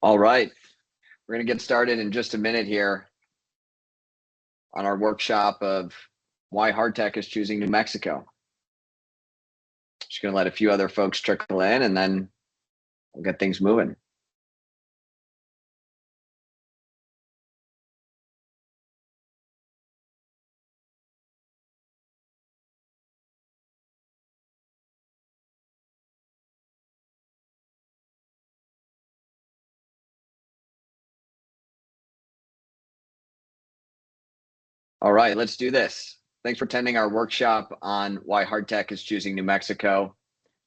All right, we're going to get started in just a minute here on our workshop of why hard tech is choosing New Mexico. Just going to let a few other folks trickle in and then we'll get things moving. All right, let's do this. Thanks for attending our workshop on why hard tech is choosing New Mexico.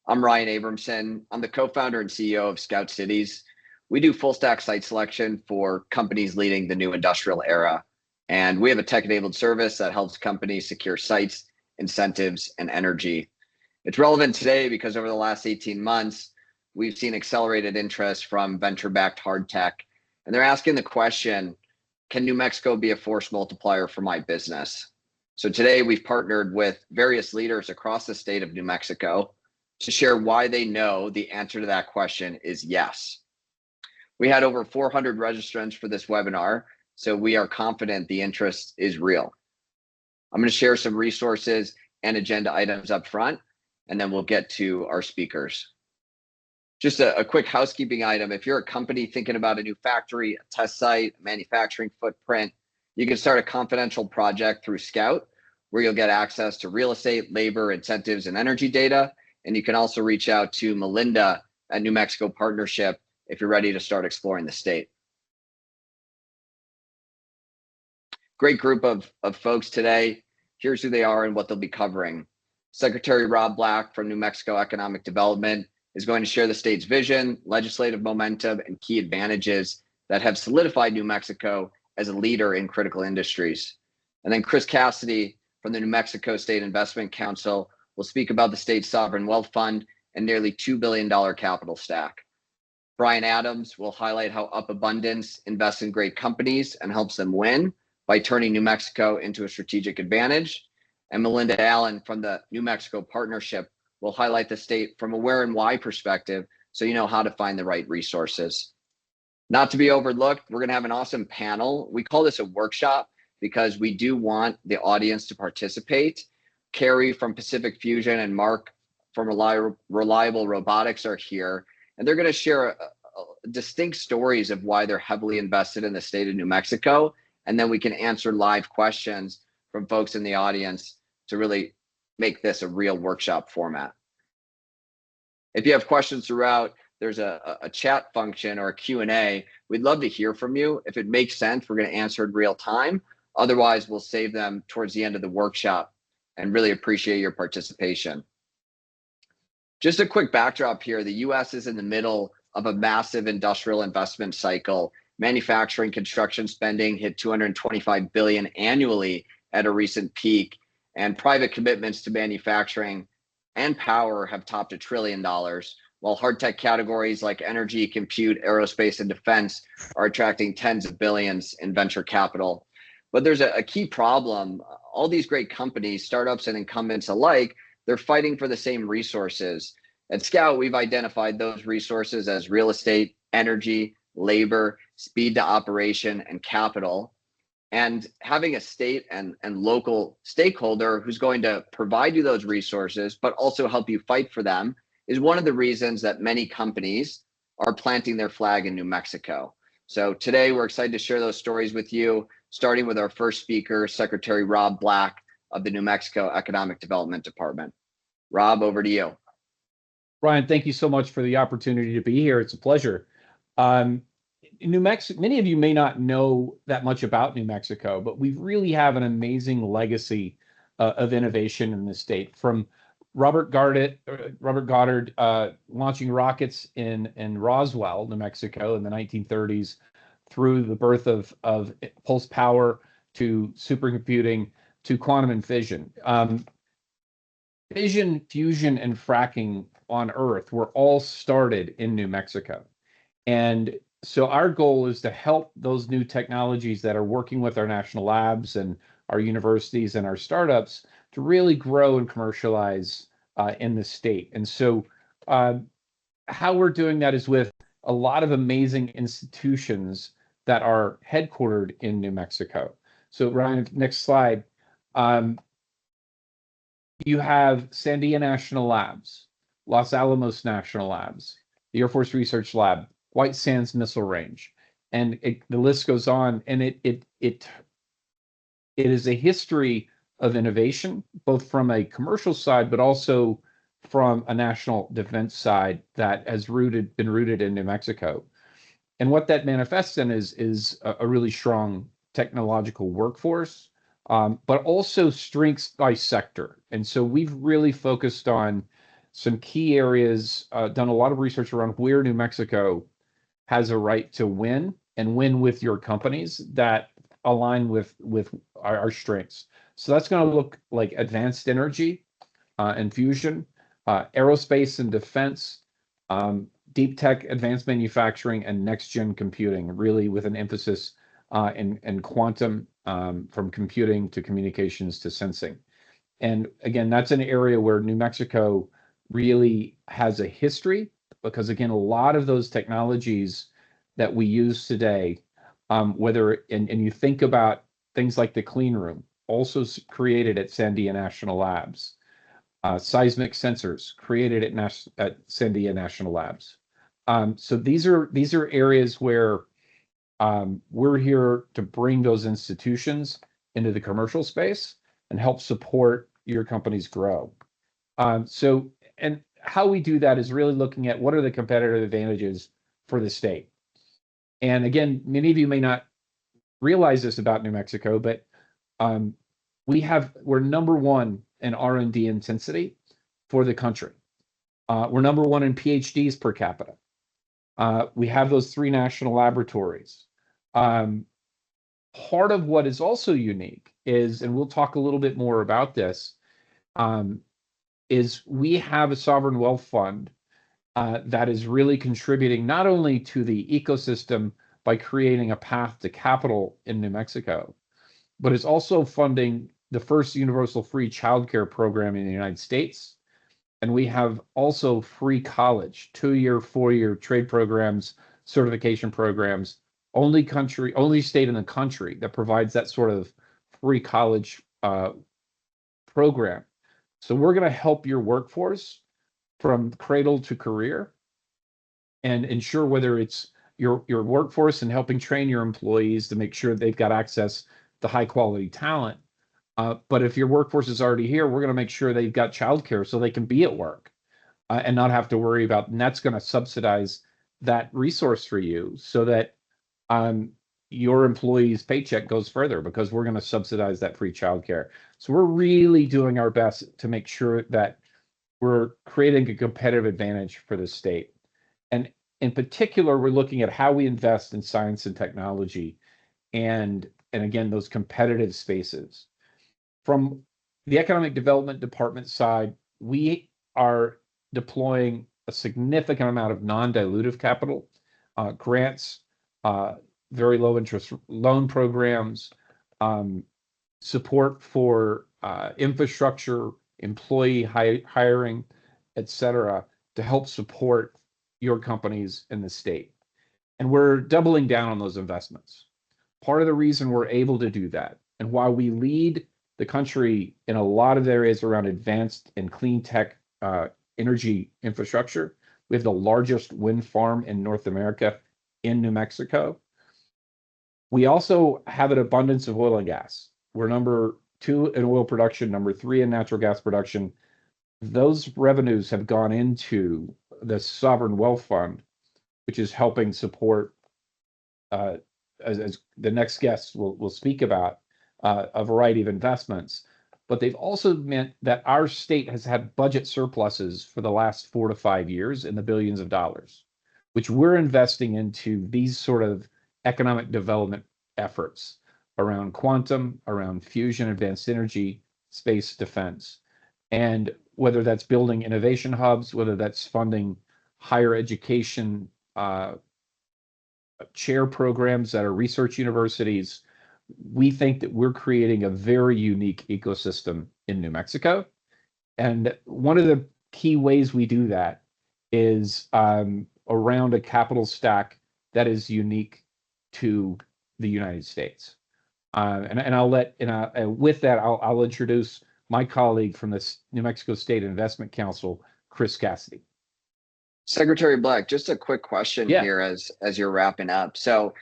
I'm Ryan Abramson. I'm the co-founder and CEO of Scout Cities. We do full stack site selection for companies leading the new industrial era. And we have a tech-enabled service that helps companies secure sites, incentives, and energy. It's relevant today because over the last 18 months, we've seen accelerated interest from venture-backed hard tech. And they're asking the question, can New Mexico be a force multiplier for my business? So today we've partnered with various leaders across the state of New Mexico to share why they know the answer to that question is yes. We had over 400 registrants for this webinar, so we are confident the interest is real. I'm going to share some resources and agenda items up front, and then we'll get to our speakers. Just a quick housekeeping item. If you're a company thinking about a new factory, a test site, a manufacturing footprint, you can start a confidential project through Scout, where you'll get access to real estate, labor, incentives, and energy data. And you can also reach out to Melinda at New Mexico Partnership if you're ready to start exploring the state. Great group of folks today. Here's who they are and what they'll be covering. Secretary Rob Black from New Mexico Economic Development is going to share the state's vision, legislative momentum, and key advantages that have solidified New Mexico as a leader in critical industries. And then Chris Cassidy from the New Mexico State Investment Council will speak about the state's sovereign wealth fund and nearly $2 billion capital stack. Brian Adams will highlight how UpAbundance invests in great companies and helps them win by turning New Mexico into a strategic advantage. And Melinda Allen from the New Mexico Partnership will highlight the state from a where and why perspective, so you know how to find the right resources. Not to be overlooked, we're going to have an awesome panel. We call this a workshop because we do want the audience to participate. Carrie from Pacific Fusion and Mark from Reliable Robotics are here, and they're going to share distinct stories of why they're heavily invested in the state of New Mexico, and then we can answer live questions from folks in the audience to really make this a real workshop format. If you have questions throughout, there's a chat function or a Q&A. We'd love to hear from you. If it makes sense, we're going to answer in real time. Otherwise, we'll save them towards the end of the workshop and really appreciate your participation. Just a quick backdrop here. The U.S. is in the middle of a massive industrial investment cycle. Manufacturing construction spending hit $225 billion annually at a recent peak. And private commitments to manufacturing and power have topped $1 trillion, while hard tech categories like energy, compute, aerospace, and defense are attracting tens of billions in venture capital. But there's a key problem. All these great companies, startups and incumbents alike, they're fighting for the same resources. At Scout, we've identified those resources as real estate, energy, labor, speed to operation, and capital. And having a state and local stakeholder who's going to provide you those resources, but also help you fight for them, is one of the reasons that many companies are planting their flag in New Mexico. So today we're excited to share those stories with you, starting with our first speaker, Secretary Rob Black of the New Mexico Economic Development Department. Rob, over to you. Ryan, thank you so much for the opportunity to be here. It's a pleasure. New Mexico, many of you may not know that much about New Mexico, but we really have an amazing legacy of innovation in the state. From Robert Goddard launching rockets in Roswell, New Mexico in the 1930s, through the birth of pulse power to supercomputing to quantum and fission. Fission, fusion, and fracking on Earth were all started in New Mexico. And so our goal is to help those new technologies that are working with our national labs and our universities and our startups to really grow and commercialize in the state. And so how we're doing that is with a lot of amazing institutions that are headquartered in New Mexico. So Ryan, next slide. You have Sandia National Labs, Los Alamos National Labs, the Air Force Research Lab, White Sands Missile Range, and the list goes on. And it is a history of innovation, both from a commercial side, but also from a national defense side that has been rooted in New Mexico. And what that manifests in is a really strong technological workforce, but also strengths by sector. And so we've really focused on some key areas, done a lot of research around where New Mexico has a right to win and win with your companies that align with our strengths. So that's going to look like advanced energy and fusion, aerospace and defense, deep tech, advanced manufacturing, and next-gen computing, really with an emphasis in quantum, from computing to communications to sensing. And again, that's an area where New Mexico really has a history, because again, a lot of those technologies that we use today, and you think about things like the clean room, also created at Sandia National Labs. Seismic sensors created at Sandia National Labs. So these are areas where we're here to bring those institutions into the commercial space and help support your company's grow. And how we do that is really looking at what are the competitive advantages for the state. And again, many of you may not realize this about New Mexico, but we're number one in R&D intensity for the country. We're number one in PhDs per capita. We have those 3 national laboratories. Part of what is also unique is, and we'll talk a little bit more about this, is we have a sovereign wealth fund that is really contributing not only to the ecosystem by creating a path to capital in New Mexico, but is also funding the first universal free childcare program in the United States. And we have also free college, 2-year, 4-year trade programs, certification programs, only state in the country that provides that sort of free college program. So we're going to help your workforce from cradle to career and ensure whether it's your workforce and helping train your employees to make sure they've got access to high quality talent. But if your workforce is already here, we're going to make sure they've got childcare so they can be at work and not have to worry about, and that's going to subsidize that resource for you so that your employee's paycheck goes further, because we're going to subsidize that free childcare. So we're really doing our best to make sure that we're creating a competitive advantage for the state. And in particular, we're looking at how we invest in science and technology and again, those competitive spaces. From the Economic Development Department side, we are deploying a significant amount of non-dilutive capital, grants, very low interest loan programs, support for infrastructure, employee hiring, et cetera, to help support your companies in the state. And we're doubling down on those investments. Part of the reason we're able to do that, and why we lead the country in a lot of areas around advanced and clean tech energy infrastructure. We have the largest wind farm in North America in New Mexico. We also have an abundance of oil and gas. We're number 2 in oil production, number 3 in natural gas production. Those revenues have gone into the Sovereign Wealth Fund, which is helping support, as the next guest will speak about, a variety of investments. But they've also meant that our state has had budget surpluses for the last 4 to 5 years in the billions of dollars, which we're investing into these sort of economic development efforts around quantum, around fusion, advanced energy, space, defense. And whether that's building innovation hubs, whether that's funding higher education chair programs that are research universities, we think that we're creating a very unique ecosystem in New Mexico. And one of the key ways we do that is around a capital stack that is unique to the United States. With that, I'll introduce my colleague from the New Mexico State Investment Council, Chris Cassidy. Secretary Black, just a quick question Yeah. here as you're wrapping up. So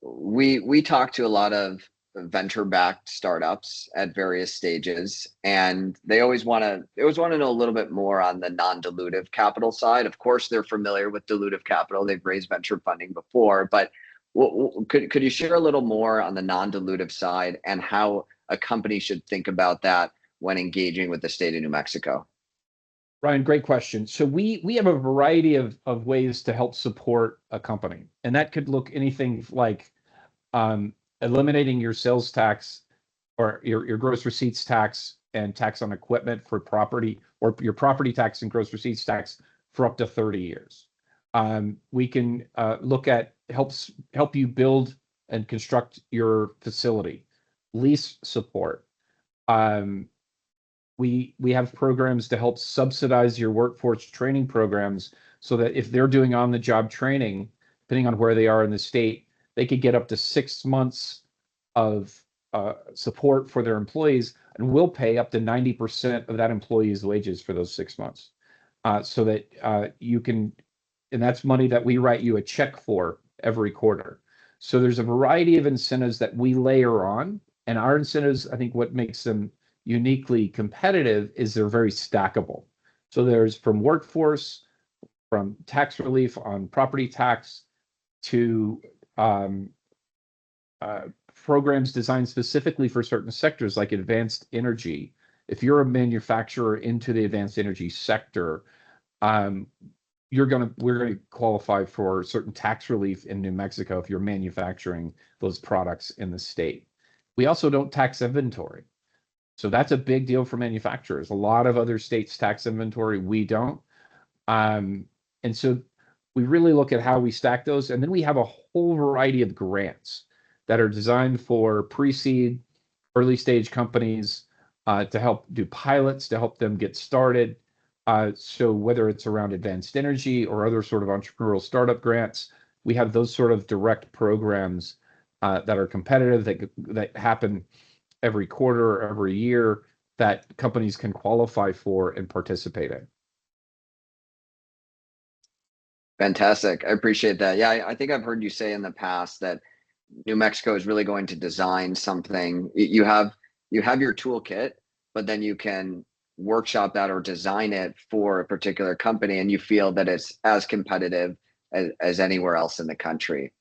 we talk to a lot of venture-backed startups at various stages, and they always want to know a little bit more on the non-dilutive capital side. Of course, they're familiar with dilutive capital. They've raised venture funding before, but could you share a little more on the non-dilutive side and how a company should think about that when engaging with the state of New Mexico? Ryan, great question. So we have a variety of ways to help support a company, and that could look anything like eliminating your sales tax or your gross receipts tax and tax on equipment for property, or your property tax and gross receipts tax for up to 30 years. We can look at help you build and construct your facility, lease support. We have programs to help subsidize your workforce training programs so that if they're doing on-the-job training, depending on where they are in the state, they could get up to 6 months of support for their employees, and we'll pay up to 90% of that employee's wages for those 6 months, so that you can, and that's money that we write you a check for every quarter. So there's a variety of incentives that we layer on, and our incentives, I think what makes them uniquely competitive is they're very stackable. So there's from workforce, from tax relief on property tax, to programs designed specifically for certain sectors like advanced energy. If you're a manufacturer into the advanced energy sector, we're going to qualify for certain tax relief in New Mexico if you're manufacturing those products in the state. We also don't tax inventory. So that's a big deal for manufacturers. A lot of other states tax inventory, we don't. And so we really look at how we stack those. And then we have a whole variety of grants that are designed for pre-seed, early stage companies to help do pilots, to help them get started. So whether it's around advanced energy or other sort of entrepreneurial startup grants, we have those sort of direct programs that are competitive, that happen every quarter or every year, that companies can qualify for and participate in. Fantastic. I appreciate that. Yeah, I think I've heard you say in the past that New Mexico is really going to design something. You have your toolkit, but then you can workshop that or design it for a particular company, and you feel that it's as competitive as anywhere else in the country.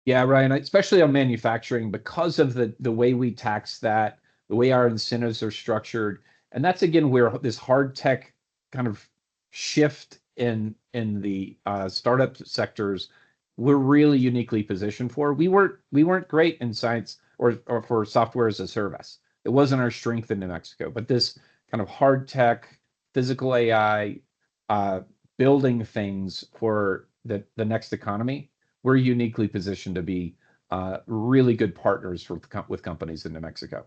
Yeah, Ryan, especially on manufacturing, because of the way we tax that, the way our incentives are structured. And that's, again, where this hard tech kind of shift in the startup sectors, we're really uniquely positioned for. We weren't great in science or for software as a service. It wasn't our strength in New Mexico. But this kind of hard tech, physical AI, building things for the next economy, we're uniquely positioned to be really good partners with companies in New Mexico.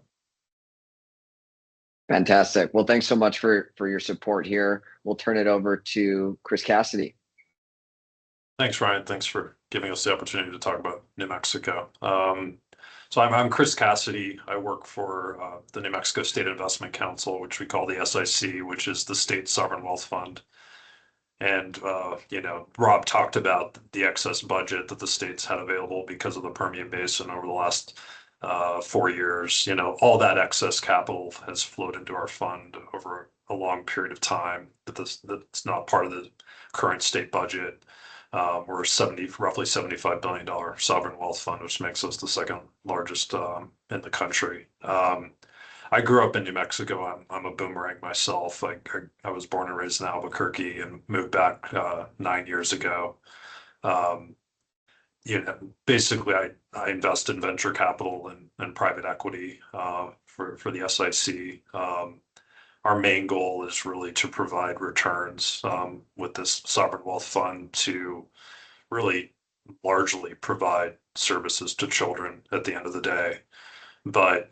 Fantastic. Well, thanks so much for your support here. We'll turn it over to Chris Cassidy. Thanks, Ryan. Thanks for giving us the opportunity to talk about New Mexico. So I'm Chris Cassidy. I work for the New Mexico State Investment Council, which we call the SIC, which is the state sovereign wealth fund. And, Rob talked about the excess budget that the states had available because of the Permian Basin over the last 4 years. All that excess capital has flowed into our fund over a long period of time. That's not part of the current state budget. We're roughly $75 billion sovereign wealth fund, which makes us the second largest in the country. I grew up in New Mexico. I'm a boomerang myself. I was born and raised in Albuquerque and moved back 9 years ago. Basically, I invest in venture capital and private equity for the SIC. Our main goal is really to provide returns with this sovereign wealth fund to really largely provide services to children at the end of the day. But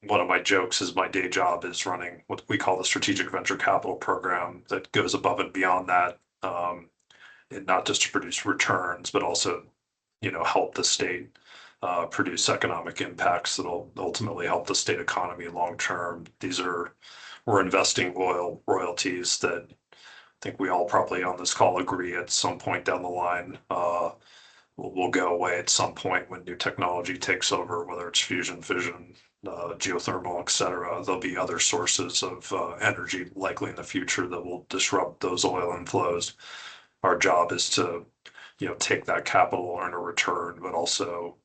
one of my jokes is my day job is running what we call the Strategic Venture Capital Program that goes above and beyond that. and not just to produce returns, but also, help the state produce economic impacts that'll ultimately help the state economy long term. We're investing royalties that I think we all probably on this call agree at some point down the line will go away at some point when new technology takes over, whether it's fusion, fission, geothermal, et cetera. There'll be other sources of energy likely in the future that will disrupt those oil inflows. Our job is to, take that capital, earn a return, but also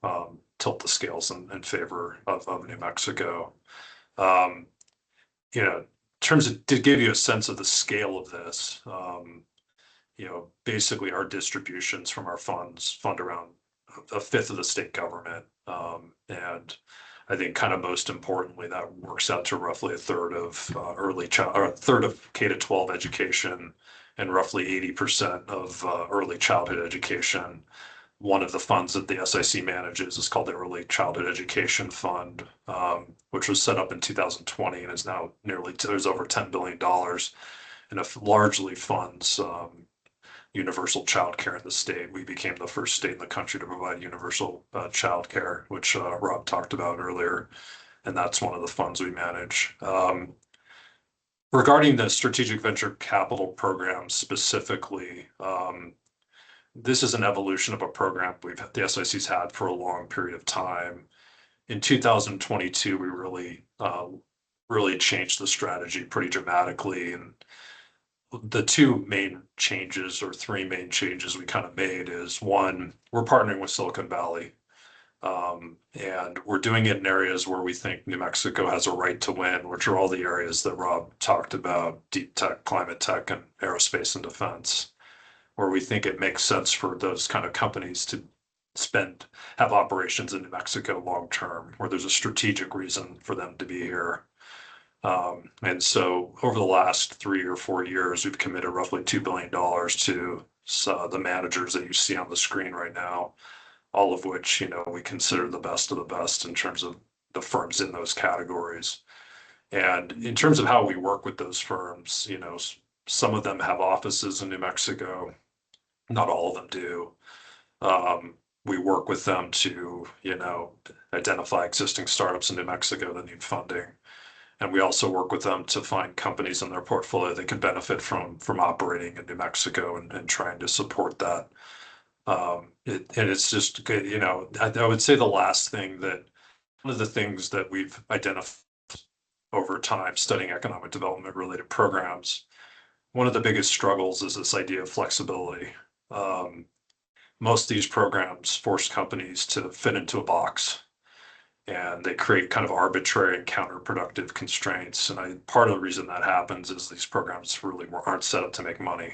tilt the scales in favor of New Mexico. In terms of to give you a sense of the scale of this, basically our distributions from our funds fund around a fifth of the state government. And I think kind of most importantly, that works out to roughly a third of a third of K to 12 education and roughly 80% of early childhood education. One of the funds that the SIC manages is called the Early Childhood Education Fund, which was set up in 2020 and is now there's over $10 billion, and it largely funds universal child care in the state. We became the first state in the country to provide universal child care, which Rob talked about earlier, and that's one of the funds we manage. Regarding the strategic venture capital program specifically, this is an evolution of a program the SIC's had for a long period of time. In 2022, we really changed the strategy pretty dramatically, and the two main changes or three main changes we kind of made is one, we're partnering with Silicon Valley. And we're doing it in areas where we think New Mexico has a right to win, which are all the areas that Rob talked about, deep tech, climate tech, and aerospace and defense, where we think it makes sense for those kind of companies to have operations in New Mexico long term, where there's a strategic reason for them to be here. And so over the last 3 or 4 years, we've committed roughly $2 billion to the managers that you see on the screen right now, all of which, we consider the best of the best in terms of the firms in those categories. And in terms of how we work with those firms, some of them have offices in New Mexico. Not all of them do. We work with them to, identify existing startups in New Mexico that need funding. And we also work with them to find companies in their portfolio that can benefit from operating in New Mexico and trying to support that. And it's just good, I would say the last thing that one of the things that we've identified over time studying economic development related programs, one of the biggest struggles is this idea of flexibility. Most of these programs force companies to fit into a box, and they create kind of arbitrary and counterproductive constraints. And part of the reason that happens is these programs really aren't set up to make money.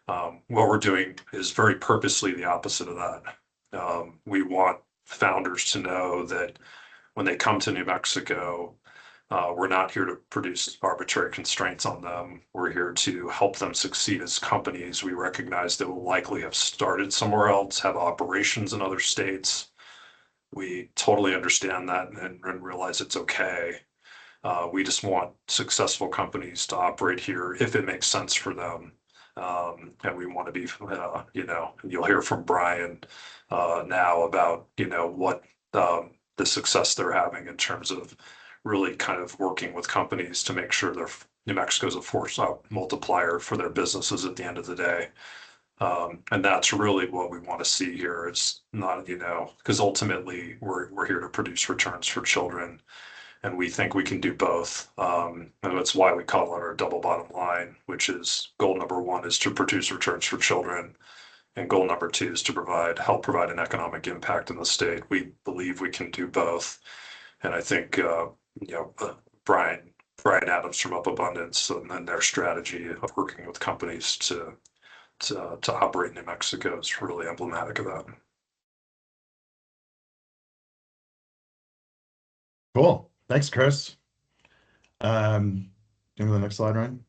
What we're doing is very purposely the opposite of that. We want founders to know that when they come to New Mexico, we're not here to produce arbitrary constraints on them. We're here to help them succeed as companies. We recognize they will likely have started somewhere else, have operations in other states. We totally understand that and realize it's okay. We just want successful companies to operate here if it makes sense for them. And we want to be, you'll hear from Brian now about, what the success they're having in terms of really kind of working with companies to make sure New Mexico's a force multiplier for their businesses at the end of the day. And that's really what we want to see here. It's not, because ultimately we're here to produce returns for children, and we think we can do both. And that's why we call it our double bottom line, which is goal number one is to produce returns for children, and goal number two is to help provide an economic impact in the state. We believe we can do both, and I think Brian Adams from Up Abundance and then their strategy of working with companies to operate in New Mexico is really emblematic of that. Cool. Thanks, Chris. Go to the next slide, Ryan.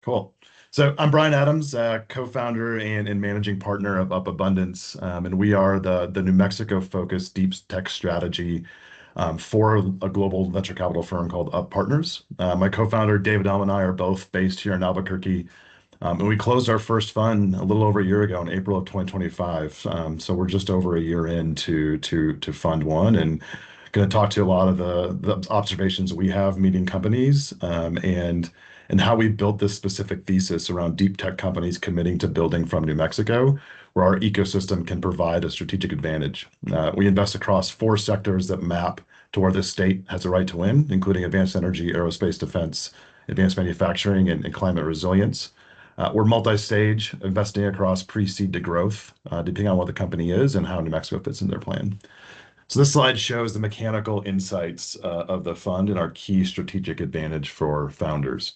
Cool. So I'm Brian Adams, co-founder and managing partner of Up Abundance, and we are the New Mexico-focused deep tech strategy for a global venture capital firm called Up Partners. My co-founder, David Elm, and I are both based here in Albuquerque. And we closed our first fund a little over a year ago in April of 2025. So we're just over a year into fund one, and going to talk to a lot of the observations we have meeting companies, and how we built this specific thesis around deep tech companies committing to building from New Mexico, where our ecosystem can provide a strategic advantage. We invest across 4 sectors that map to where this state has a right to win, including advanced energy, aerospace defense, advanced manufacturing, and climate resilience. We're multi-stage, investing across pre-seed to growth, depending on what the company is and how New Mexico fits in their plan. So this slide shows the mechanical insights of the fund and our key strategic advantage for founders.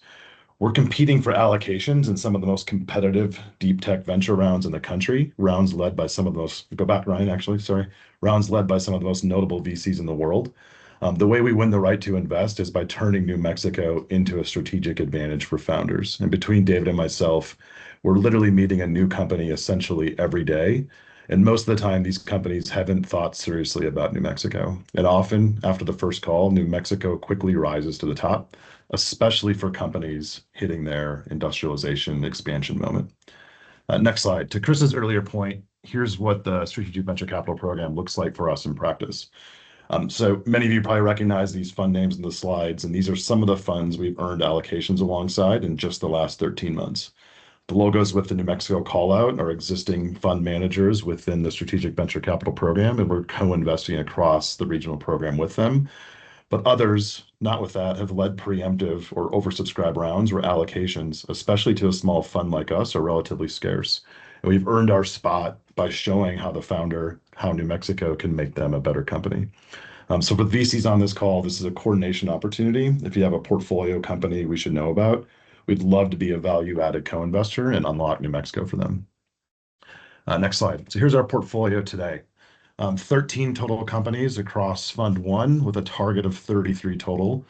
We're competing for allocations in some of the most competitive deep tech venture rounds in the country, rounds led by some of the most, go back, Ryan, actually, sorry, rounds led by some of the most notable VCs in the world. The way we win the right to invest is by turning New Mexico into a strategic advantage for founders. And between David and myself, we're literally meeting a new company essentially every day. And most of the time, these companies haven't thought seriously about New Mexico. And often, after the first call, New Mexico quickly rises to the top, especially for companies hitting their industrialization expansion moment. Next slide. To Chris's earlier point, here's what the Strategic Venture Capital Program looks like for us in practice. So many of you probably recognize these fund names in the slides, and these are some of the funds we've earned allocations alongside in just the last 13 months. The logos with the New Mexico call out are existing fund managers within the Strategic Venture Capital Program, and we're co-investing across the regional program with them. But others, not with that, have led preemptive or oversubscribed rounds where allocations, especially to a small fund like us, are relatively scarce. And we've earned our spot by showing how New Mexico can make them a better company. So for VCs on this call, this is a coordination opportunity. If you have a portfolio company we should know about, we'd love to be a value-added co-investor and unlock New Mexico for them. Next slide. So here's our portfolio today. 13 total companies across Fund 1 with a target of 33 total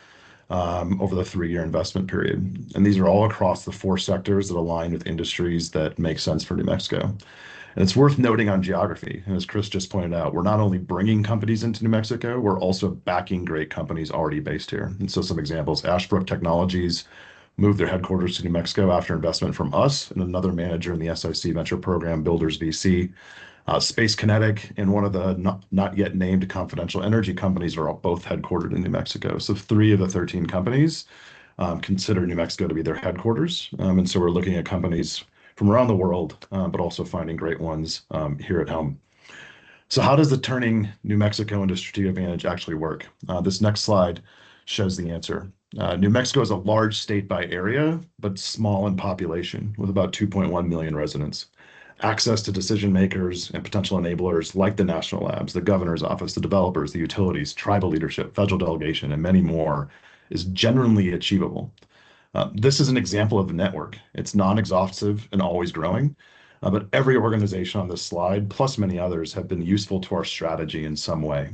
over the 3-year investment period. And these are all across the 4 sectors that align with industries that make sense for New Mexico. And it's worth noting on geography, and as Chris just pointed out, we're not only bringing companies into New Mexico, we're also backing great companies already based here. And so some examples, Ashbrook Technologies moved their headquarters to New Mexico after investment from us and another manager in the SIC venture program, Builders VC. Space Kinetic and one of the not yet named confidential energy companies are all both headquartered in New Mexico. So 3 of the 13 companies consider New Mexico to be their headquarters. And so we're looking at companies from around the world, but also finding great ones here at home. So how does the turning New Mexico into strategic advantage actually work? This next slide shows the answer. New Mexico is a large state by area, but small in population with about 2.1 million residents. Access to decision makers and potential enablers like the national labs, the governor's office, the developers, the utilities, tribal leadership, federal delegation, and many more is generally achievable. This is an example of the network. It's non-exhaustive and always growing, but every organization on this slide, plus many others, have been useful to our strategy in some way.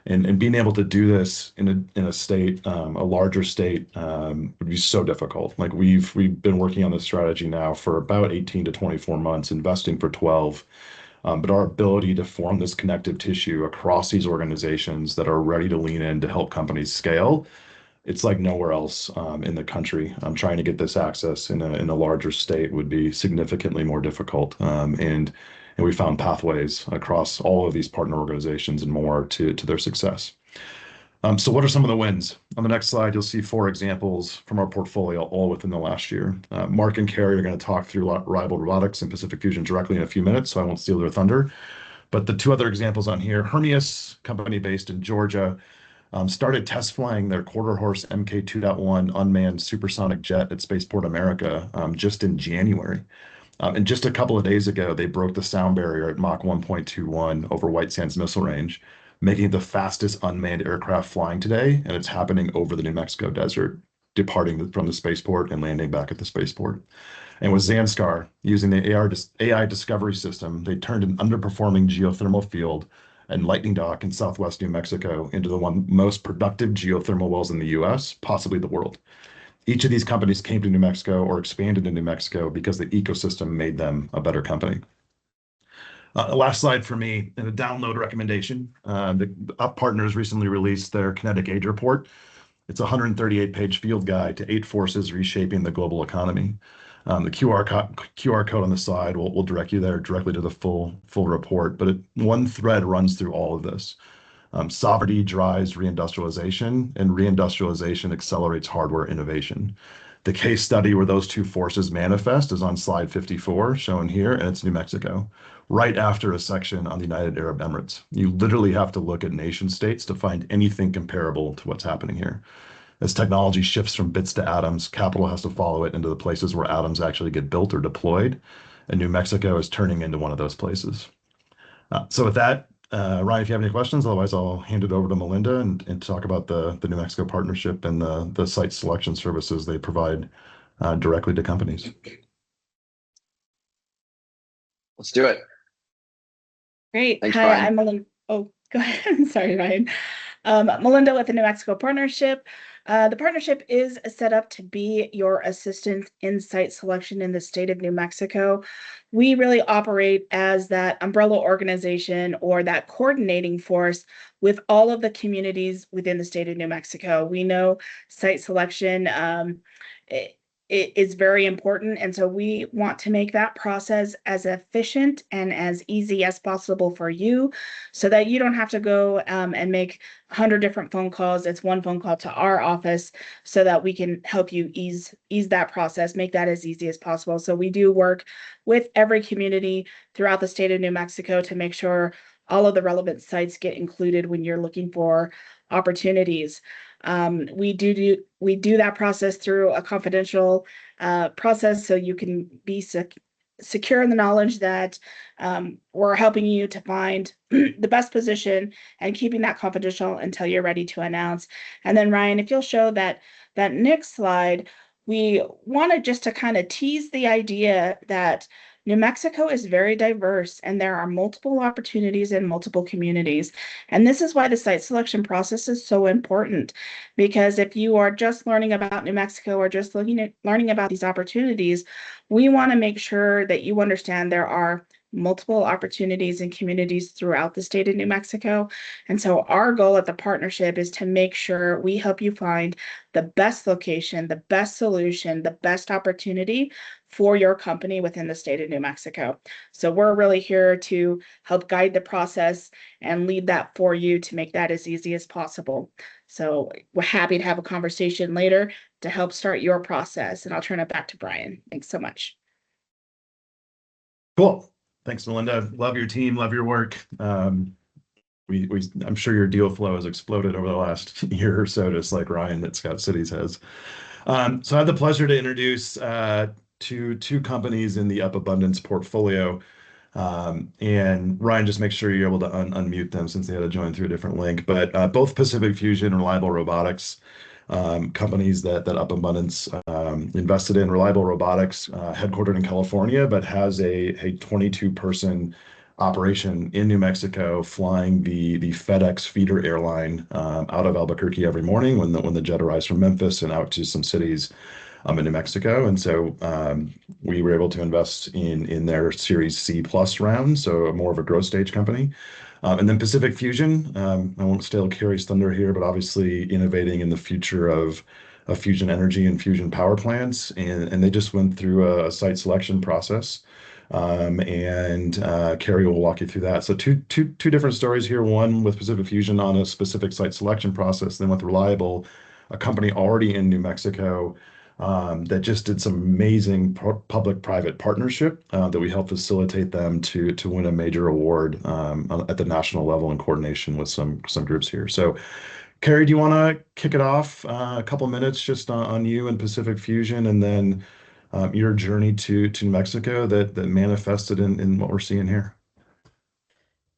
And being able to do this in a state, a larger state, would be so difficult. Like we've been working on this strategy now for about 18 to 24 months, investing for 12. But our ability to form this connective tissue across these organizations that are ready to lean in to help companies scale, it's like nowhere else in the country. Trying to get this access in a larger state would be significantly more difficult. And we found pathways across all of these partner organizations and more to their success. So what are some of the wins? On the next slide, you'll see 4 examples from our portfolio, all within the last year. Mark and Carrie are going to talk through Rival Robotics and Pacific Fusion directly in a few minutes, so I won't steal their thunder. But the 2 other examples on here, Hermeus, company based in Georgia, started test flying their quarter horse Mk 2.1 unmanned supersonic jet at Spaceport America just in January. And just a couple of days ago, they broke the sound barrier at Mach 1.21 over White Sands Missile Range, making it the fastest unmanned aircraft flying today, and it's happening over the New Mexico desert, departing from the spaceport and landing back at the spaceport. And with Zanskar, using the AI discovery system, they turned an underperforming geothermal field and Lightning Dock in southwest New Mexico into the one most productive geothermal wells in the US, possibly the world. Each of these companies came to New Mexico or expanded in New Mexico because the ecosystem made them a better company. Last slide for me, and a download recommendation. The Up Partners recently released their Kinetic Age report. It's a 138-page field guide to 8 forces reshaping the global economy. The QR code on the side will direct you there directly to the full report, but one thread runs through all of this. Sovereignty drives reindustrialization, and reindustrialization accelerates hardware innovation. The case study where those two forces manifest is on slide 54, shown here, and it's New Mexico, right after a section on the United Arab Emirates. You literally have to look at nation states to find anything comparable to what's happening here. As technology shifts from bits to atoms, capital has to follow it into the places where atoms actually get built or deployed, and New Mexico is turning into one of those places. So with that, Ryan, if you have any questions, otherwise I'll hand it over to Melinda and talk about the New Mexico partnership and the site selection services they provide directly to companies. Let's do it. Great. Thanks, Hi, Brian. I'm Melinda. Oh, go ahead. Sorry, Ryan. Melinda with the New Mexico Partnership. The partnership is set up to be your assistant in site selection in the state of New Mexico. We really operate as that umbrella organization or that coordinating force with all of the communities within the state of New Mexico. We know site selection it is very important. And so we want to make that process as efficient and as easy as possible for you so that you don't have to go and make 100 different phone calls. It's one phone call to our office so that we can help you ease that process, make that as easy as possible. So we do work with every community throughout the state of New Mexico to make sure all of the relevant sites get included when you're looking for opportunities. We do that process through a confidential process, so you can be secure in the knowledge that we're helping you to find the best position and keeping that confidential until you're ready to announce. And then Ryan, if you'll show that next slide, we wanted just to kind of tease the idea that New Mexico is very diverse and there are multiple opportunities in multiple communities. And this is why the site selection process is so important, because if you are just learning about New Mexico or just learning about these opportunities, we want to make sure that you understand there are multiple opportunities and communities throughout the state of New Mexico. And so our goal at the partnership is to make sure we help you find the best location, the best solution, the best opportunity for your company within the state of New Mexico. So we're really here to help guide the process and lead that for you to make that as easy as possible. So we're happy to have a conversation later to help start your process. And I'll turn it back to Brian. Thanks so much. Cool. Thanks, Melinda. Love your team. Love your work. I'm sure your deal flow has exploded over the last year or so, just like Ryan at Scott Cities has. So I had the pleasure to introduce two companies in the Up Abundance portfolio. And Ryan, just make sure you're able to unmute them since they had to join through a different link. But both Pacific Fusion and Reliable Robotics, companies that Up Abundance invested in. Reliable Robotics, headquartered in California, but has a 22-person operation in New Mexico, flying the FedEx feeder airline out of Albuquerque every morning when the jet arrives from Memphis and out to some cities in New Mexico. And so we were able to invest in their Series C plus round, so more of a growth stage company. And then Pacific Fusion, I won't steal Carrie's thunder here, but obviously innovating in the future of fusion energy and fusion power plants. And they just went through a site selection process. And Carrie will walk you through that. So two different stories here. One with Pacific Fusion on a specific site selection process, then with Reliable, a company already in New Mexico that just did some amazing public-private partnership that we helped facilitate them to win a major award at the national level in coordination with some groups here. So, Carrie, do you want to kick it off a couple minutes just on you and Pacific Fusion, and then your journey to New Mexico that manifested in what we're seeing here?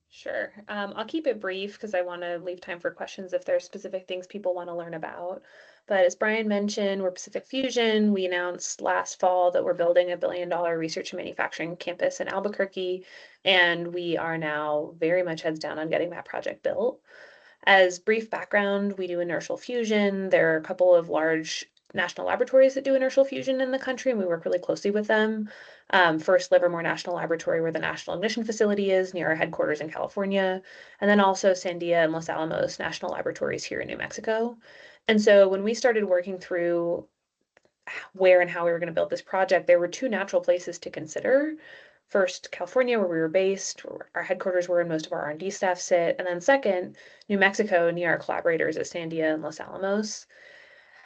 Sure. I'll keep it brief because I want to leave time for questions if there are specific things people want to learn about. But as Brian mentioned, we're Pacific Fusion. We announced last fall that we're building a $1 billion research and manufacturing campus in Albuquerque, and we are now very much heads down on getting that project built. As brief background, we do inertial fusion. There are a couple of large national laboratories that do inertial fusion in the country, and we work really closely with them. First, Livermore National Laboratory, where the National Ignition Facility is near our headquarters in California, and then also Sandia and Los Alamos National Laboratories here in New Mexico. And so when we started working through where and how we were going to build this project, there were two natural places to consider. First, California, where we were based, where our headquarters were and most of our R&D staff sit. And then second, New Mexico, near our collaborators at Sandia and Los Alamos.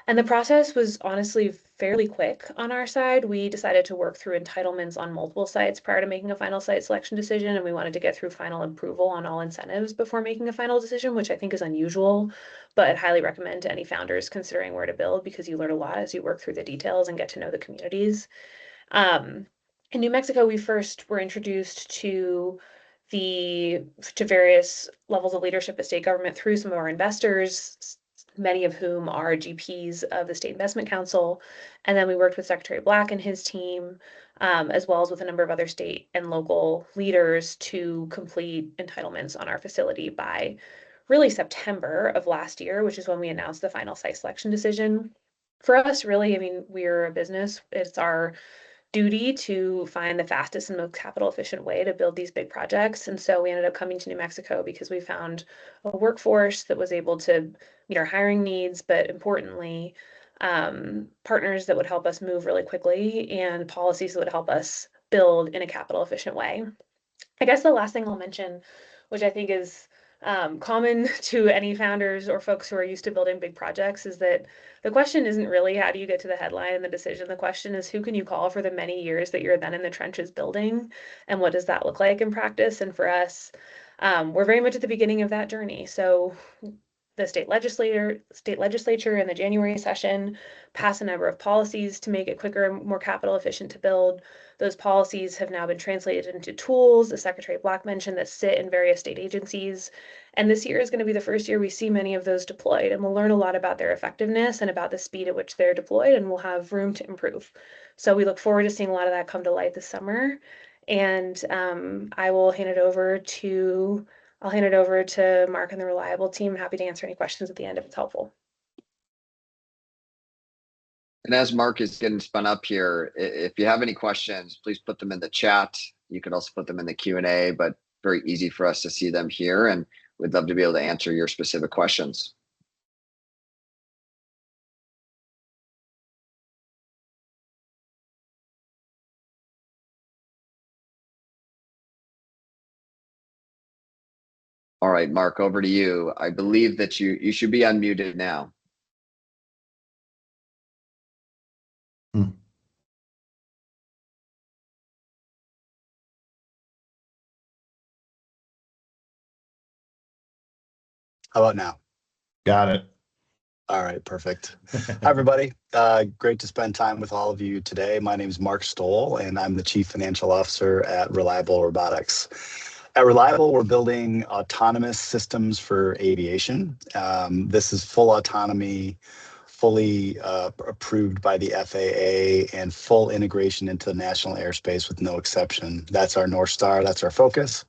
And the process was honestly fairly quick on our side. We decided to work through entitlements on multiple sites prior to making a final site selection decision, and we wanted to get through final approval on all incentives before making a final decision, which I think is unusual, but I'd highly recommend to any founders considering where to build, because you learn a lot as you work through the details and get to know the communities. In New Mexico, we first were introduced to various levels of leadership at state government through some of our investors, many of whom are GPs of the State Investment Council. And then we worked with Secretary Black and his team, as well as with a number of other state and local leaders to complete entitlements on our facility by really September of last year, which is when we announced the final site selection decision. For us, really, I mean, we're a business. It's our duty to find the fastest and most capital efficient way to build these big projects. And so we ended up coming to New Mexico because we found a workforce that was able to meet our hiring needs, but importantly, partners that would help us move really quickly and policies that would help us build in a capital efficient way. I guess the last thing I'll mention, which I think is common to any founders or folks who are used to building big projects, is that the question isn't really how do you get to the headline and the decision. The question is who can you call for the many years that you're then in the trenches building, and what does that look like in practice? And for us, we're very much at the beginning of that journey. So the state legislature in the January session passed a number of policies to make it quicker and more capital efficient to build. Those policies have now been translated into tools, as Secretary Black mentioned, that sit in various state agencies. And this year is going to be the first year we see many of those deployed, and we'll learn a lot about their effectiveness and about the speed at which they're deployed, and we'll have room to improve. So we look forward to seeing a lot of that come to light this summer. And I will hand it over to Mark and the Reliable team. Happy to answer any questions at the end if it's helpful. And as Mark is getting spun up here, if you have any questions, please put them in the chat. You could also put them in the Q&A, but very easy for us to see them here, and we'd love to be able to answer your specific questions. All right, Mark, over to you. I believe that you should be unmuted now. How about now? Got it. All right, perfect. Hi, everybody. Great to spend time with all of you today. My name is Mark Stoll, and I'm the Chief Financial Officer at Reliable Robotics. At Reliable, we're building autonomous systems for aviation. This is full autonomy, fully approved by the FAA, and full integration into the national airspace with no exception. That's our North Star. That's our focus.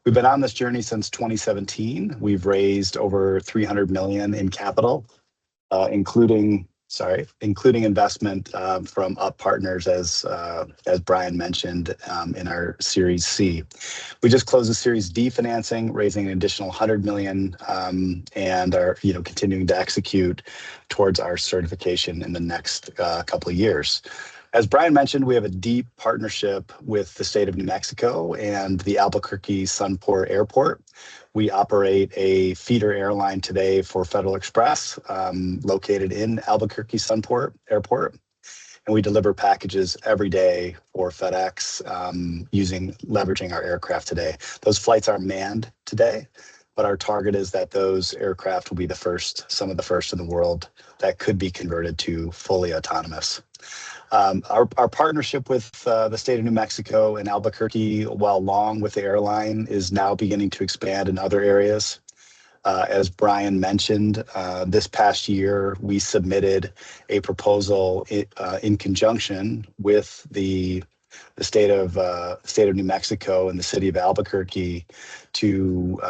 We've been on this journey since 2017. We've raised over $300 million in capital, including investment from Up Partners, as Brian mentioned, in our Series C. We just closed the Series D financing, raising an additional $100 million, and are continuing to execute towards our certification in the next couple of years. As Brian mentioned, we have a deep partnership with the state of New Mexico and the Albuquerque Sunport Airport. We operate a feeder airline today for Federal Express, located in Albuquerque Sunport Airport. And we deliver packages every day for FedEx, leveraging our aircraft today. Those flights are manned today, but our target is that those aircraft will be some of the first in the world that could be converted to fully autonomous. Our partnership with the state of New Mexico and Albuquerque, while long with the airline, is now beginning to expand in other areas. As Brian mentioned, this past year, we submitted a proposal in conjunction with the state of New Mexico and the city of Albuquerque to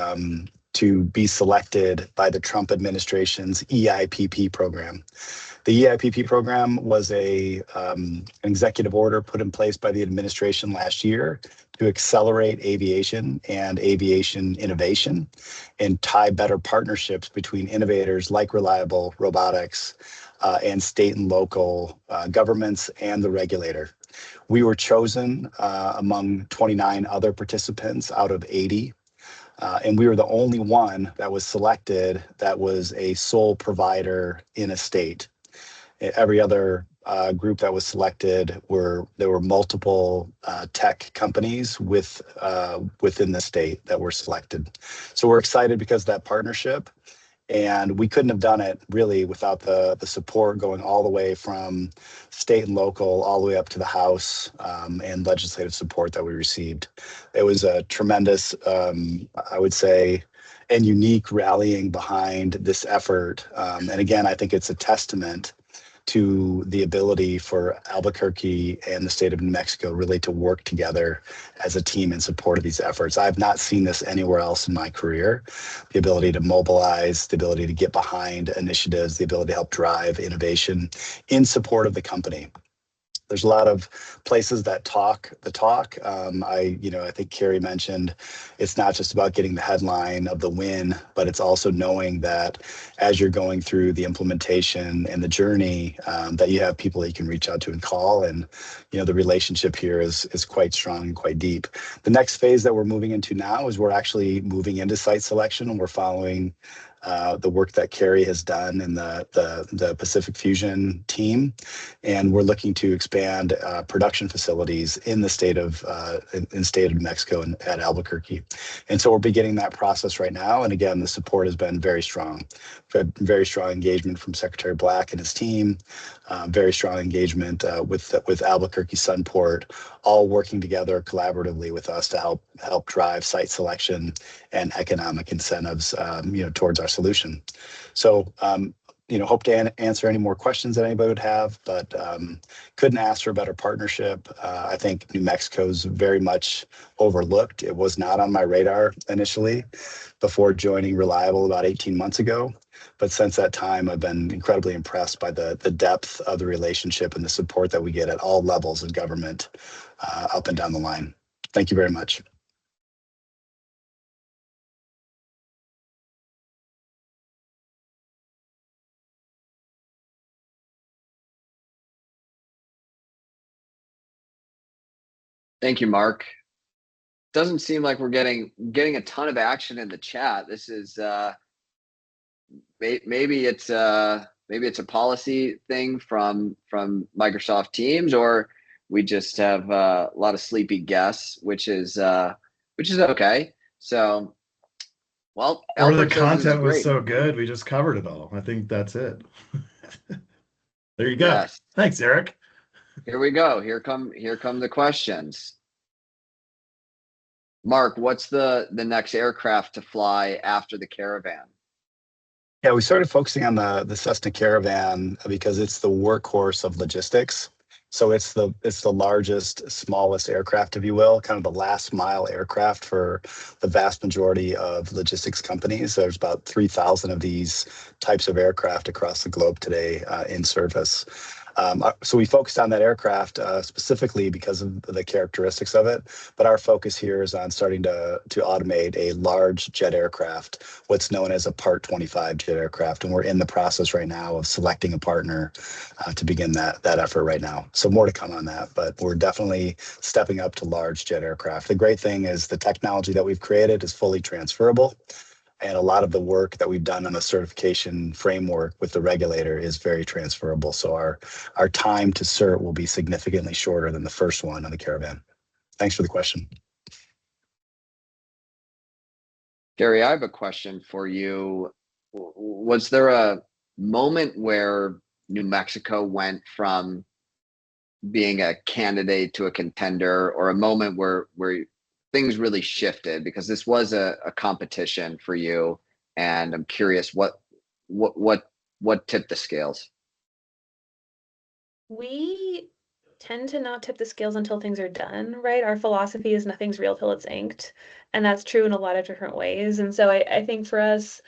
to be selected by the Trump administration's EIPP program. The EIPP program was an executive order put in place by the administration last year to accelerate aviation and aviation innovation and tie better partnerships between innovators like Reliable Robotics and state and local governments and the regulator. We were chosen among 29 other participants out of 80. And we were the only one that was selected that was a sole provider in a state. Every other group that was selected there were multiple tech companies within the state that were selected. So we're excited because of that partnership. And we couldn't have done it really without the support going all the way from state and local, all the way up to the House and legislative support that we received. It was a tremendous, I would say, and unique rallying behind this effort. And again, I think it's a testament to the ability for Albuquerque and the state of New Mexico really to work together as a team in support of these efforts. I've not seen this anywhere else in my career. The ability to mobilize, the ability to get behind initiatives, the ability to help drive innovation in support of the company. There's a lot of places that talk the talk. I think Carrie mentioned it's not just about getting the headline of the win, but it's also knowing that as you're going through the implementation and the journey, that you have people that you can reach out to and call. And, the relationship here is quite strong and quite deep. The next phase that we're moving into now is we're actually moving into site selection, and we're following the work that Carrie has done in the Pacific Fusion team, and we're looking to expand production facilities in the state of New Mexico and at Albuquerque. And so we're beginning that process right now. And again, the support has been very strong. We've had very strong engagement from Secretary Black and his team, very strong engagement with Albuquerque Sunport, all working together collaboratively with us to help drive site selection and economic incentives, towards our solution. So, hope to answer any more questions that anybody would have, but couldn't ask for a better partnership. I think New Mexico's very much overlooked. It was not on my radar initially before joining Reliable about 18 months ago. But since that time, I've been incredibly impressed by the depth of the relationship and the support that we get at all levels of government up and down the line. Thank you very much. Thank you, Mark. Doesn't seem like we're getting a ton of action in the chat. This is maybe it's a policy thing from Microsoft Teams, or we just have a lot of sleepy guests, which is okay. So, well, or the Albert says this is content was great. so good, we just covered it all. I think that's it. There you go. Yes. Thanks, Eric. Here we go. Here come the questions. Mark, what's the next aircraft to fly after the Caravan? Yeah, we started focusing on the Cessna Caravan because it's the workhorse of logistics. So it's the largest, smallest aircraft, if you will, kind of the last mile aircraft for the vast majority of logistics companies. There's about 3,000 of these types of aircraft across the globe today in service. So we focused on that aircraft specifically because of the characteristics of it. But our focus here is on starting to automate a large jet aircraft, what's known as a Part 25 jet aircraft. And we're in the process right now of selecting a partner to begin that effort right now. So more to come on that, but we're definitely stepping up to large jet aircraft. The great thing is the technology that we've created is fully transferable. And a lot of the work that we've done on the certification framework with the regulator is very transferable. So our time to cert will be significantly shorter than the first one on the Caravan. Thanks for the question. Gary, I have a question for you. Was there a moment where New Mexico went from being a candidate to a contender, or a moment where things really shifted? Because this was a competition for you, and I'm curious what tipped the scales. We tend to not tip the scales until things are done, right? Our philosophy is nothing's real till it's inked, and that's true in a lot of different ways. And so I think for us,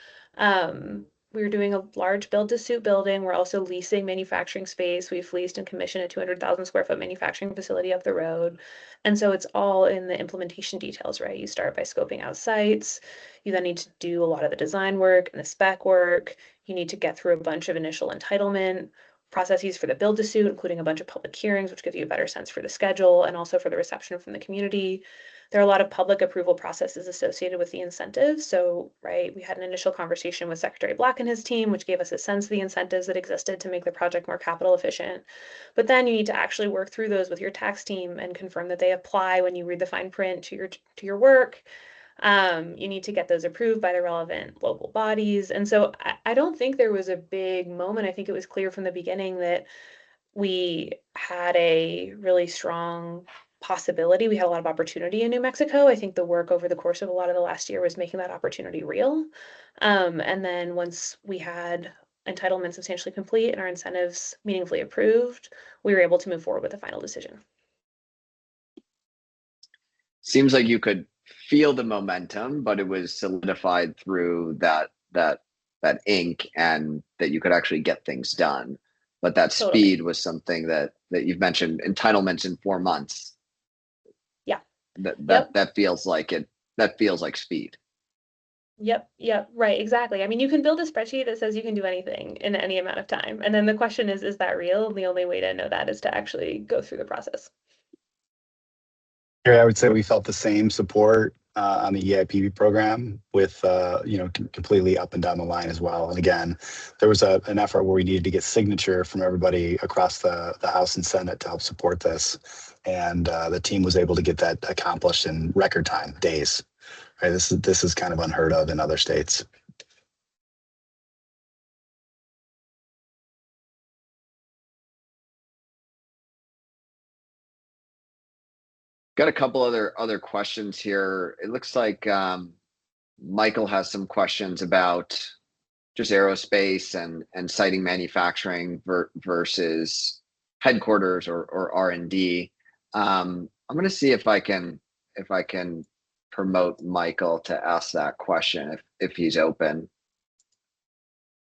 we're doing a large build-to-suit building. We're also leasing manufacturing space. We've leased and commissioned a 200,000 square foot manufacturing facility up the road. And so it's all in the implementation details, right? You start by scoping out sites. You then need to do a lot of the design work and the spec work. You need to get through a bunch of initial entitlement processes for the build to suit, including a bunch of public hearings, which give you a better sense for the schedule and also for the reception from the community. There are a lot of public approval processes associated with the incentives. So, right, we had an initial conversation with Secretary Black and his team, which gave us a sense of the incentives that existed to make the project more capital efficient. But then you need to actually work through those with your tax team and confirm that they apply when you read the fine print to your work. You need to get those approved by the relevant local bodies. And so I don't think there was a big moment. I think it was clear from the beginning that we had a really strong possibility. We had a lot of opportunity in New Mexico. I think the work over the course of a lot of the last year was making that opportunity real. And then once we had entitlement substantially complete and our incentives meaningfully approved, we were able to move forward with a final decision. Seems like you could feel the momentum, but it was solidified through that ink, and that you could actually get things done. But that Totally. speed was something that you've mentioned. Entitlements in 4 months. Yeah. That feels like it. That feels like speed. Yep, right, exactly. I mean, you can build a spreadsheet that says you can do anything in any amount of time. And then the question is that real? And the only way to know that is to actually go through the process. Here, I would say we felt the same support on the EIPB program with, completely up and down the line as well. And again, there was an effort where we needed to get signature from everybody across the House and Senate to help support this. And the team was able to get that accomplished in record time, days. Right? This is kind of unheard of in other states. Got a couple other questions here. It looks like Michael has some questions about just aerospace and siting manufacturing versus headquarters or R&D. I'm going to see if I can promote Michael to ask that question if he's open.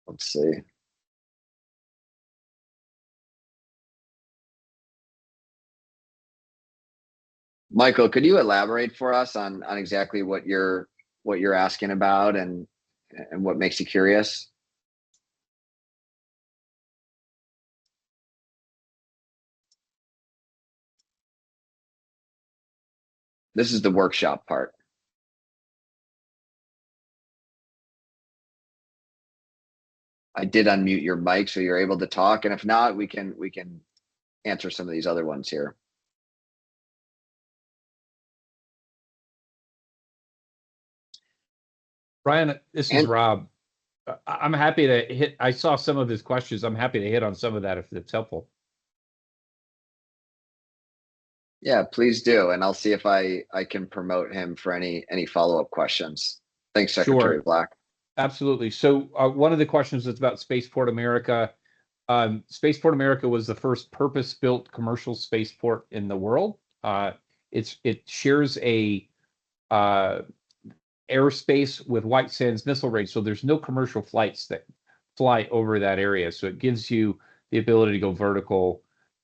Let's see. Michael, could you elaborate for us on exactly what you're asking about and what makes you curious? This is the workshop part. I did unmute your mic so you're able to talk, and if not, we can answer some of these other ones here. Brian, this is Rob. I'm happy to hit. I saw some of his questions. I'm happy to hit on some of that if it's helpful. Yeah, please do, and I'll see if I can promote him for any follow-up questions. Thanks, Secretary Sure. Black. Absolutely. So one of the questions is about Spaceport America. Spaceport America was the first purpose-built commercial spaceport in the world. It shares a airspace with White Sands Missile Range, so there's no commercial flights that fly over that area. So it gives you the ability to go vertical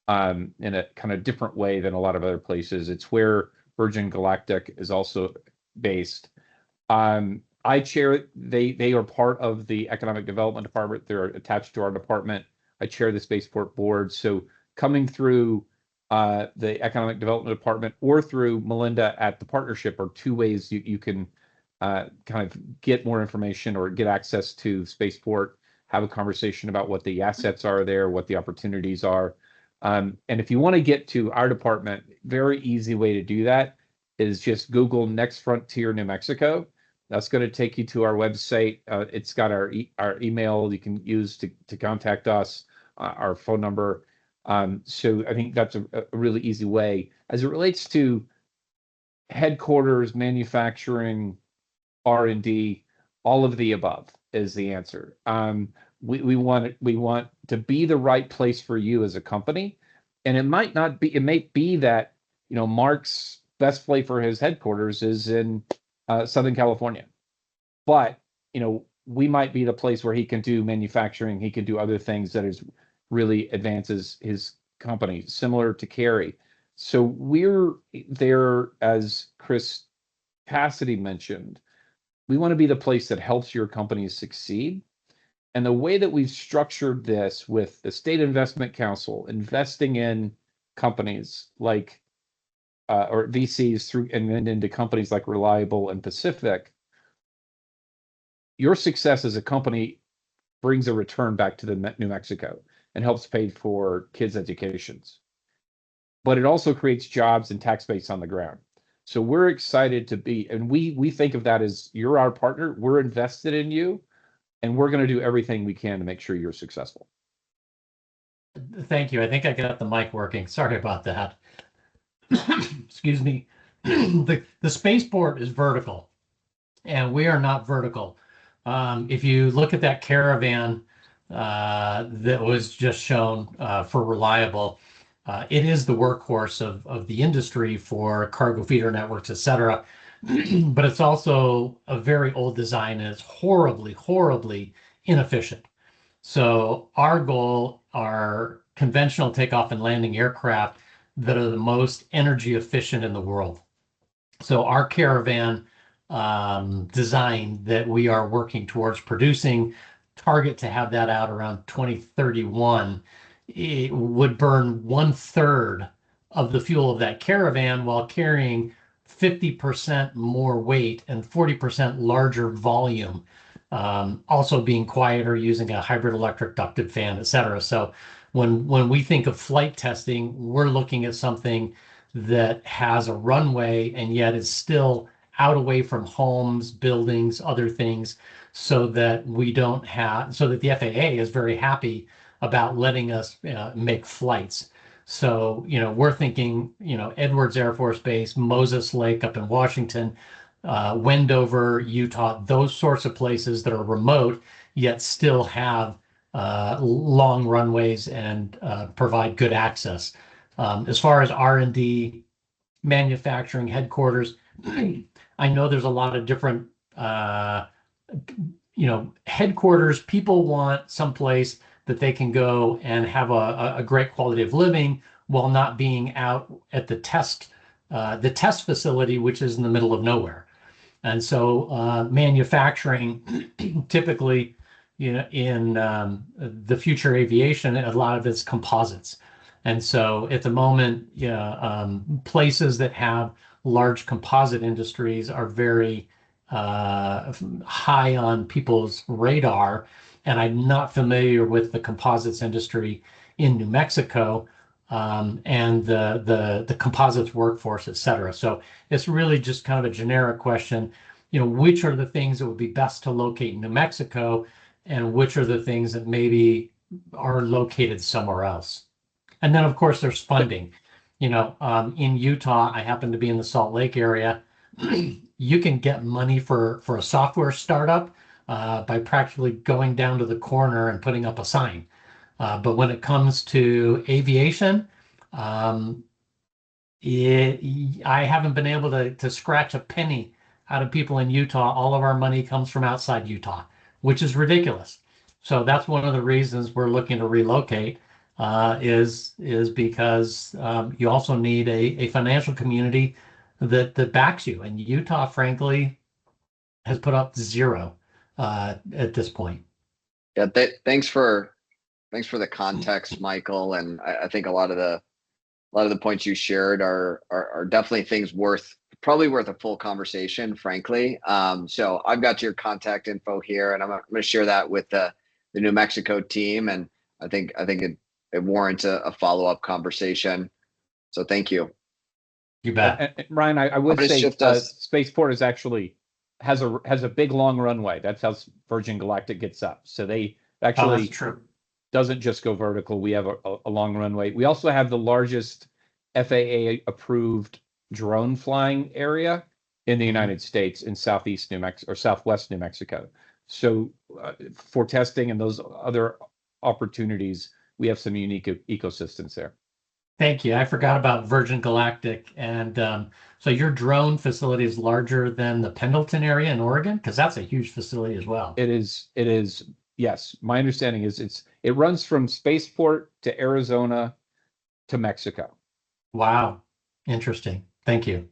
in a kind of different way than a lot of other places. It's where Virgin Galactic is also based. I chair, they are part of the Economic Development Department. They're attached to our department. I chair the Spaceport Board. So coming through the Economic Development Department or through Melinda at the partnership are two ways you can kind of get more information or get access to Spaceport, have a conversation about what the assets are there, what the opportunities are. And if you want to get to our department, very easy way to do that is just Google Next Frontier New Mexico. That's going to take you to our website. It's got our email you can use to contact us, our phone number. So I think that's a really easy way. As it relates to headquarters, manufacturing, R&D, all of the above is the answer. We want to be the right place for you as a company. And it might not be, it may be that, Mark's best play for his headquarters is in Southern California. But, we might be the place where he can do manufacturing, he can do other things that is really advances his company, similar to Carrie. So we're there, as Chris Cassidy mentioned, we want to be the place that helps your companies succeed. And the way that we've structured this with the State Investment Council investing in companies like or VCs through and then into companies like Reliable and Pacific, your success as a company brings a return back to the New Mexico and helps pay for kids' educations. But it also creates jobs and tax base on the ground. So we're excited to be, and we think of that as, you're our partner, we're invested in you, and we're going to do everything we can to make sure you're successful. Thank you. I think I got the mic working. Sorry about that. Excuse me. The spaceport is vertical, and we are not vertical. If you look at that caravan that was just shown for Reliable, it is the workhorse of the industry for cargo feeder networks, et cetera. But it's also a very old design, and it's horribly, horribly inefficient. So our goal are conventional takeoff and landing aircraft that are the most energy efficient in the world. So our caravan design that we are working towards producing, target to have that out around 2031, it would burn 1/3 of the fuel of that caravan while carrying 50% more weight and 40% larger volume. Also being quieter, using a hybrid electric ducted fan, et cetera. So when we think of flight testing, we're looking at something that has a runway and yet is still out away from homes, buildings, other things, so that the FAA is very happy about letting us make flights. So, we're thinking, Edwards Air Force Base, Moses Lake up in Washington, Wendover, Utah, those sorts of places that are remote, yet still have long runways and provide good access. As far as R&D, manufacturing headquarters, I know there's a lot of different, headquarters. People want someplace that they can go and have a great quality of living while not being out at the test facility, which is in the middle of nowhere. And so manufacturing, typically, in the future aviation, a lot of it's composites. And so at the moment, places that have large composite industries are very high on people's radar. And I'm not familiar with the composites industry in New Mexico and the composites workforce, et cetera. So it's really just kind of a generic question, which are the things that would be best to locate in New Mexico, and which are the things that maybe are located somewhere else. And then, of course, there's funding. In Utah, I happen to be in the Salt Lake area. You can get money for a software startup by practically going down to the corner and putting up a sign. But when it comes to aviation, I haven't been able to scratch a penny out of people in Utah. All of our money comes from outside Utah, which is ridiculous. So that's one of the reasons we're looking to relocate, is because you also need a financial community that backs you. And Utah, frankly, has put up zero at this point. Yeah, thanks for the context, Michael. And I think a lot of the points you shared are definitely things probably worth a full conversation, frankly. So I've got your contact info here, and I'm going to share that with the New Mexico team. And I think it warrants a follow-up conversation. So thank you. You bet. And Ryan, I would say Spaceport is actually has a big long runway. That's how Virgin Galactic gets up. So they actually that's true. Doesn't just go vertical. We have a long runway. We also have the largest FAA approved drone flying area in the United States in southeast New Mexico or southwest New Mexico. So for testing and those other opportunities, we have some unique ecosystems there. Thank you. I forgot about Virgin Galactic. And so your drone facility is larger than the Pendleton area in Oregon? Because that's a huge facility as well. It is, yes. My understanding is it runs from Spaceport to Arizona to Mexico. Wow. Interesting. Thank you.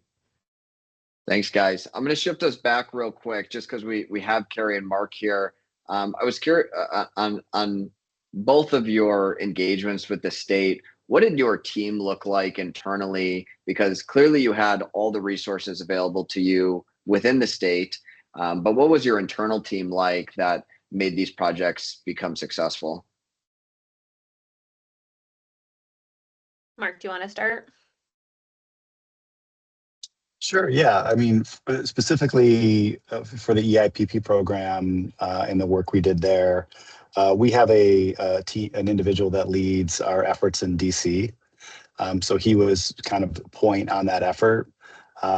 Thanks, guys. I'm going to shift us back real quick just because we have Carrie and Mark here. I was curious on both of your engagements with the state. What did your team look like internally? Because clearly you had all the resources available to you within the state. But what was your internal team like that made these projects become successful? Mark, do you want to start? Sure. Yeah. I mean, specifically for the EIPP program and the work we did there, we have an individual that leads our efforts in DC. So he was kind of the point on that effort.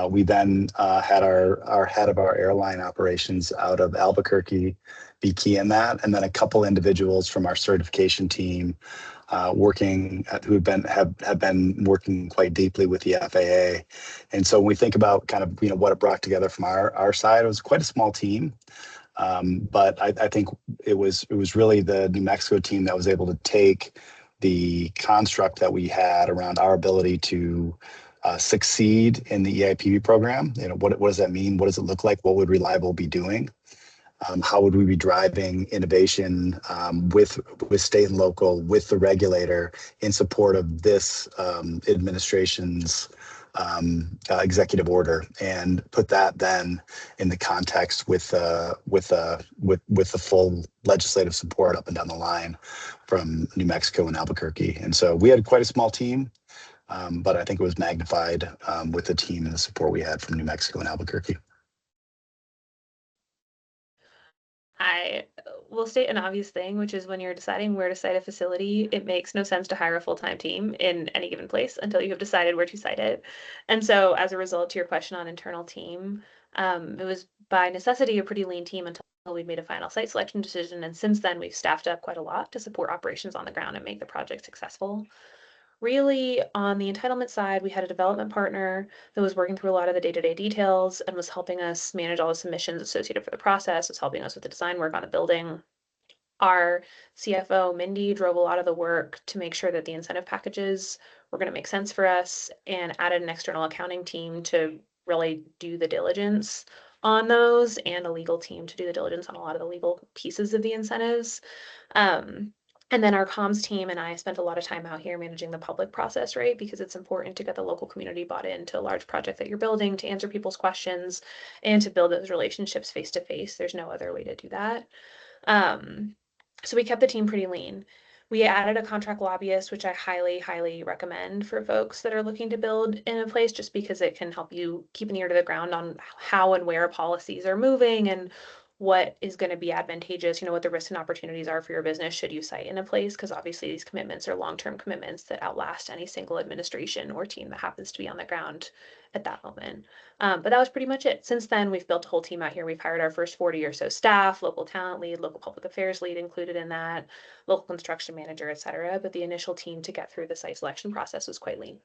We then had our head of our airline operations out of Albuquerque be key in that, and then a couple individuals from our certification team working who have been working quite deeply with the FAA. And so when we think about kind of what it brought together from our side, it was quite a small team. But I think it was really the New Mexico team that was able to take the construct that we had around our ability to succeed in the EIPB program. What does that mean? What does it look like? What would Reliable be doing? How would we be driving innovation with state and local, with the regulator in support of this administration's executive order, and put that then in the context with the full legislative support up and down the line from New Mexico and Albuquerque. And so we had quite a small team, but I think it was magnified with the team and the support we had from New Mexico and Albuquerque. I will state an obvious thing, which is when you're deciding where to site a facility, it makes no sense to hire a full-time team in any given place until you have decided where to site it. And so as a result to your question on internal team, it was by necessity a pretty lean team until we made a final site selection decision. And since then, we've staffed up quite a lot to support operations on the ground and make the project successful. Really, on the entitlement side, we had a development partner that was working through a lot of the day-to-day details and was helping us manage all the submissions associated for the process, was helping us with the design work on the building. Our CFO, Mindy, drove a lot of the work to make sure that the incentive packages were going to make sense for us, and added an external accounting team to really do the diligence on those, and a legal team to do the diligence on a lot of the legal pieces of the incentives. And then our comms team and I spent a lot of time out here managing the public process, right? Because it's important to get the local community bought into a large project that you're building, to answer people's questions, and to build those relationships face to face. There's no other way to do that. So we kept the team pretty lean. We added a contract lobbyist, which I highly, highly recommend for folks that are looking to build in a place, just because it can help you keep an ear to the ground on how and where policies are moving and what is going to be advantageous, what the risks and opportunities are for your business should you site in a place, because obviously these commitments are long-term commitments that outlast any single administration or team that happens to be on the ground at that moment. But that was pretty much it. Since then, we've built a whole team out here. We've hired our first 40 or so staff, local talent lead, local public affairs lead included in that, local construction manager, et cetera. But the initial team to get through the site selection process was quite lean.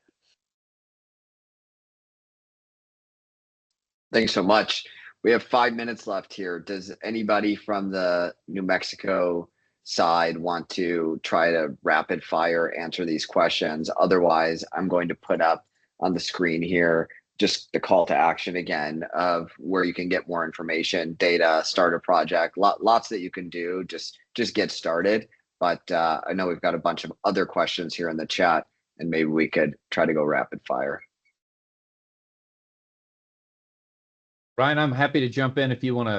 Thanks so much. We have 5 minutes left here. Does anybody from the New Mexico side want to try to rapid fire answer these questions? Otherwise, I'm going to put up on the screen here just the call to action again of where you can get more information, data, start a project, lots that you can do. Just get started. But I know we've got a bunch of other questions here in the chat, and maybe we could try to go rapid fire. Ryan, I'm happy to jump in if you want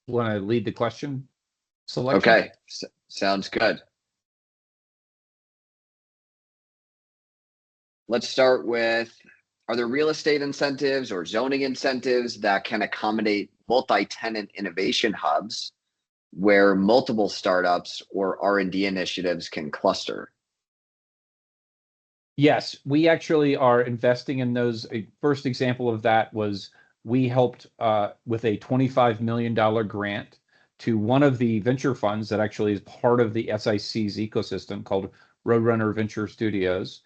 to lead the question selection. Okay, sounds good. Let's start with, are there real estate incentives or zoning incentives that can accommodate multi-tenant innovation hubs where multiple startups or R&D initiatives can cluster? Yes, we actually are investing in those. A first example of that was we helped with a $25 million grant to one of the venture funds that actually is part of the SIC's ecosystem called Roadrunner Venture Studios.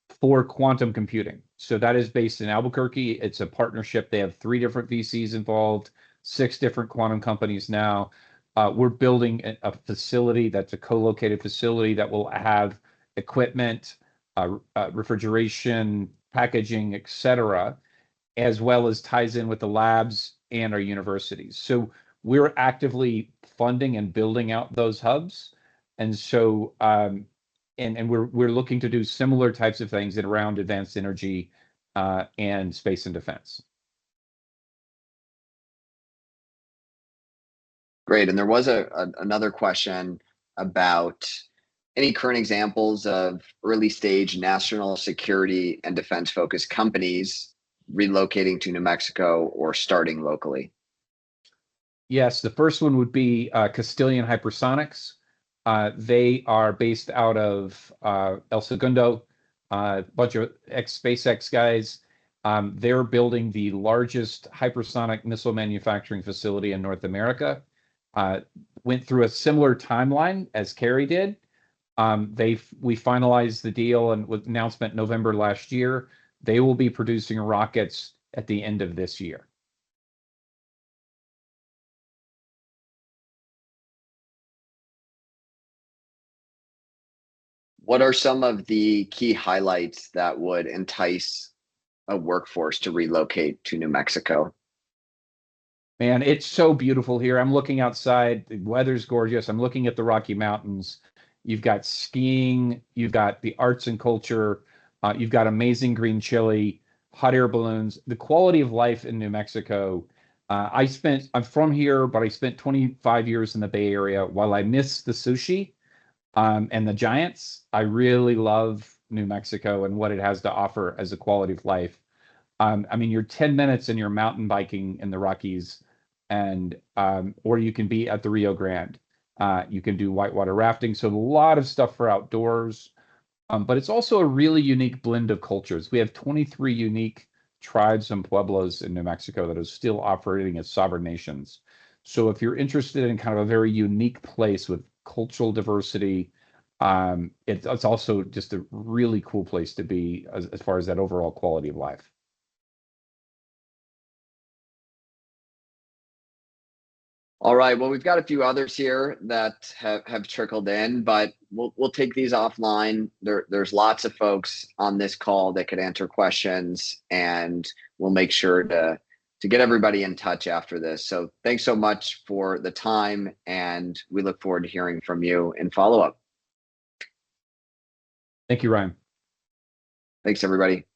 for quantum computing. So that is based in Albuquerque. It's a partnership. They have 3 different VCs involved, 6 different quantum companies now. We're building a facility that's a co-located facility that will have equipment, refrigeration, packaging, etc., as well as ties in with the labs and our universities. So we're actively funding and building out those hubs. And so and we're looking to do similar types of things around advanced energy and space and defense. Great. And there was another question about any current examples of early stage national security and defense focused companies relocating to New Mexico or starting locally. Yes, the first one would be Castilian Hypersonics. They are based out of El Segundo, a bunch of ex-SpaceX guys. They're building the largest hypersonic missile manufacturing facility in North America. Went through a similar timeline as Carrie did. We finalized the deal and with announcement November last year. They will be producing rockets at the end of this year. What are some of the key highlights that would entice a workforce to relocate to New Mexico? Man, it's so beautiful here. I'm looking outside. The weather's gorgeous. I'm looking at the Rocky Mountains. You've got skiing. You've got the arts and culture. You've got amazing green chili, hot air balloons. The quality of life in New Mexico. I'm from here, but I spent 25 years in the Bay Area. While I miss the sushi and the giants, I really love New Mexico and what it has to offer as a quality of life. I mean, you're 10 minutes and you're mountain biking in the Rockies, and or you can be at the Rio Grande. You can do whitewater rafting. So a lot of stuff for outdoors. But it's also a really unique blend of cultures. We have 23 unique tribes and pueblos in New Mexico that are still operating as sovereign nations. So if you're interested in kind of a very unique place with cultural diversity, it's also just a really cool place to be as far as that overall quality of life. All right. Well, we've got a few others here that have trickled in, but we'll take these offline. There's lots of folks on this call that could answer questions, and we'll make sure to get everybody in touch after this. So thanks so much for the time, and we look forward to hearing from you in follow-up. Thank you, Ryan. Thanks, everybody.